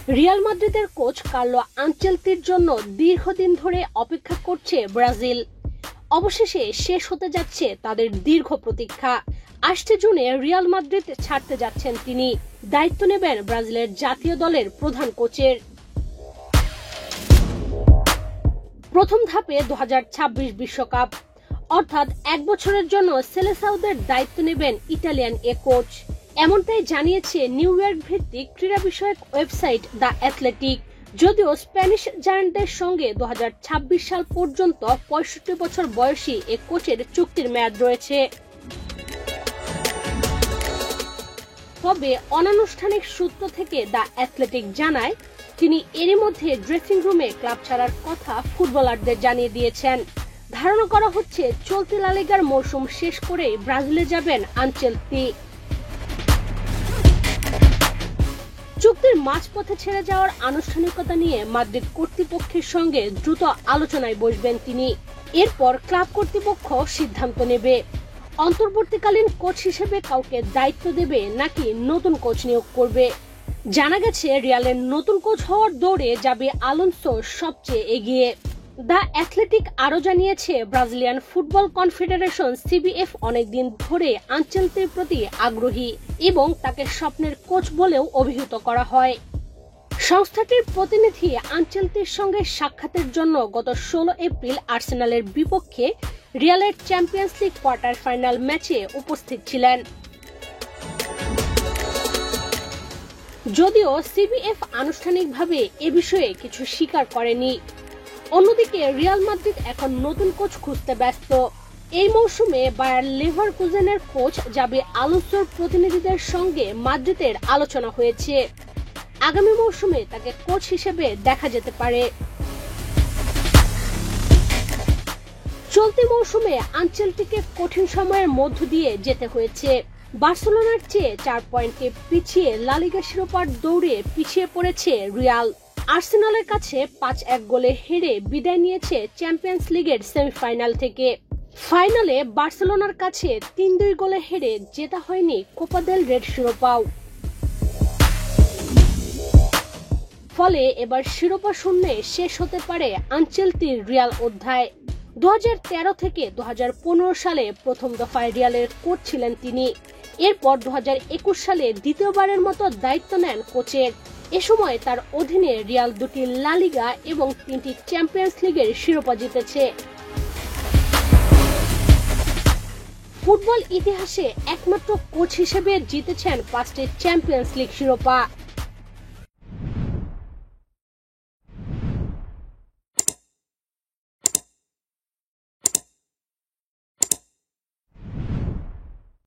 Real মাদ্রিদের coach Carlo আনচেলত্তির জন্য দীর্ঘদিন ধরে অপেক্ষা করছে ব্রাজিল। অবশেষে শেষ হতে যাচ্ছে তাদের দীর্ঘ প্রতীক্ষা। আসছে জুনে রিয়াল মাদ্রিদ ছাড়তে যাচ্ছেন তিনি। দায়িত্ব নেবেন ব্রাজিলের জাতীয় দলের প্রধান কোচের। প্রথম ধাপে 2026 বিশ্বকাপ, অর্থাৎ 1 বছরের জন্য সেলেসাওদের দায়িত্ব নেবেন ইতালিয়ান এ কোচ। এমনটাই জানিয়েছে নিউ ইয়র্ক ভিত্তিক ক্রীড়া বিষয়ক ওয়েবসাইট দ্য অ্যাথলেটিক। যদিও স্প্যানিশ জায়ান্টদের সঙ্গে 2026 সাল পর্যন্ত 65 বছর বয়সী এ কোচের চুক্তির মেয়াদ রয়েছে। তবে অনানুষ্ঠানিক সূত্র থেকে দ্য অ্যাথলেটিক জানায়, তিনি এরই মধ্যে ড্রেসিং রুমে ক্লাব ছাড়ার কথা ফুটবলারদের জানিয়ে দিয়েছেন। ধারণা করা হচ্ছে চলতি লা লিগার মৌসুম শেষ করেই ব্রাজিলে যাবেন আনচেলত্তি। চুক্তির মাঝপথে ছেড়ে যাওয়ার আনুষ্ঠানিকতা নিয়ে মাদ্রিদ কর্তৃপক্ষের সঙ্গে দ্রুত আলোচনায় বসবেন তিনি। এরপর ক্লাব কর্তৃপক্ষ সিদ্ধান্ত নেবে অন্তর্বর্তীকালীন কোচ হিসেবে কাউকে দায়িত্ব দেবে নাকি নতুন কোচ নিয়োগ করবে। জানা গেছে রিয়ালের নতুন কোচ হওয়ার দৌড়ে যাবে আলোনসো সবচেয়ে এগিয়ে। দ্য অ্যাথলেটিক আরো জানিয়েছে, ব্রাজিলিয়ান ফুটবল কনফেডারেশন সিবিএফ অনেকদিন ধরে আনচেলত্তির প্রতি আগ্রহী এবং তাকে স্বপ্নের কোচ বলেও অভিহিত করা হয়। সংস্থাটির প্রতিনিধি আনচেলত্তির সঙ্গে সাক্ষাতের জন্য গত 16 এপ্রিল আর্সেনালের বিপক্ষে রিয়ালের চ্যাম্পিয়ন্স লিগ কোয়ার্টার ফাইনাল ম্যাচে উপস্থিত ছিলেন। যদিও সিবিএফ আনুষ্ঠানিকভাবে এ বিষয়ে কিছু স্বীকার করেনি। অন্যদিকে রিয়াল মাদ্রিদ এখন নতুন কোচ খুঁজতে ব্যস্ত। এই মৌসুমে বায়ার লেভারকুজেনের কোচ জাবি আলোনসোর প্রতিনিধিদের সঙ্গে মাদ্রিদের আলোচনা হয়েছে। আগামী মৌসুমে তাকে কোচ হিসেবে দেখা যেতে পারে। চলতি মৌসুমে আনচেলত্তিকে কঠিন সময়ের মধ্য দিয়ে যেতে হয়েছে। বার্সেলোনার চেয়ে 4 পয়েন্টে পিছিয়ে লা লিগা শিরোপার দৌড়ে পিছিয়ে পড়েছে রিয়াল। আর্সেনালের কাছে 5-1 গোলে হেরে বিদায় নিয়েছে চ্যাম্পিয়ন্স লিগের সেমিফাইনাল থেকে। ফাইনালে বার্সেলোনার কাছে 3-2 গোলে হেরে জেতা হয়নি কোপা দেল রের শিরোপাও। ফলে এবার শিরোপা শূন্যে শেষ হতে পারে আনচেলত্তির রিয়াল অধ্যায়। 2013 থেকে 2015 সালে প্রথম দফায় রিয়ালের কোচ ছিলেন তিনি। এরপর 2021 সালে দ্বিতীয়বারের মতো দায়িত্ব নেন কোচের। এ সময় তার অধীনে রিয়াল 2টি লা লিগা এবং 3টি চ্যাম্পিয়ন্স লিগের শিরোপা জিতেছে। ফুটবল ইতিহাসে একমাত্র কোচ হিসেবে জিতেছেন 5টি চ্যাম্পিয়ন্স লিগ শিরোপা।